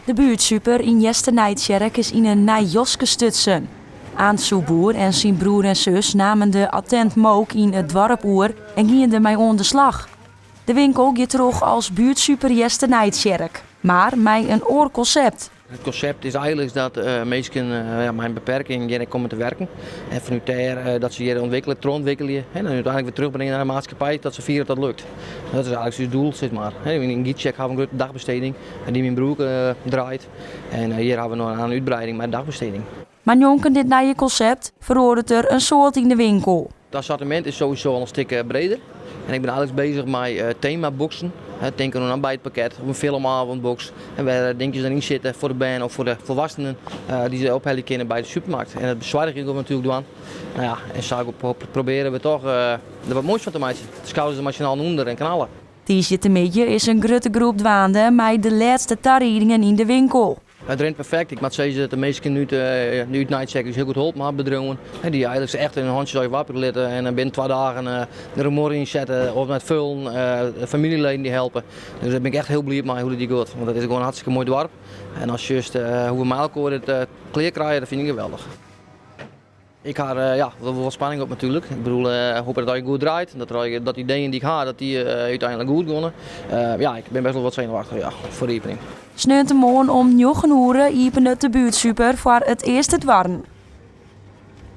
De buurtsuper in Jesternijtjerk is in een Nijjoske stutsen. Aansoeboer en zijn broer en zus namen de attent mook in het dorp oer en gingen ermee aan de slag. De winkel gaat terug als buurtsuper Jesternijtjerk, maar met een oorconcept. Het concept is eigenlijk dat mensen mijn beperking hier komen te werken. En vanuit daar dat ze hier ontwikkelen, doorontwikkelen en uiteindelijk weer terugbrengen naar de maatschappij dat ze vieren dat lukt. Dat is eigenlijk het doel, zeg maar. In Gietcheck hebben we een grote dagbesteding die mijn broek draait. En hier hebben we nog een uitbreiding met dagbesteding. Maar jonken dit nieuwe concept verhoort er een soort in de winkel. Het assortiment is sowieso al een stuk breder. En ik ben eigenlijk bezig met themaboxen. Denk aan een ontbijtpakket of een filmavondbox. En waar dingetjes erin zitten voor de band of voor de volwassenen die ze ophalen kunnen bij de supermarkt. En het bezwaardiging doen we natuurlijk doen. Nou ja, en zo proberen we toch er wat moois van te maken. Het schouders machinaal onder en knallen. Tijdje is een grote groep dwaande met de laatste tarriedingen in de winkel. Het rent perfect. Ik moet zeggen dat de meesten nu uit Nijtjerk heel goed geholpen hebben bedrijven. Die eigenlijk echt in hun handjes uit wapen litten en binnen 2 dagen de remor inzetten of met vullen, familieleden die helpen. Dus daar ben ik echt heel blij mee hoe die gaat. Want dat is gewoon een hartstikke mooi dorp. En als je juist hoe we met elkaar het kleer krijgen, dat vind ik geweldig. Ik ga wel spanning op natuurlijk. Ik bedoel, hoop dat het goed draait. Dat die dingen die ik ga, dat die uiteindelijk goed gaan. Ik ben best wel wat zenuwachtig voor de opening. Sneuntemoorn om 9 uur opende de buurtsuper voor het eerste dwarren.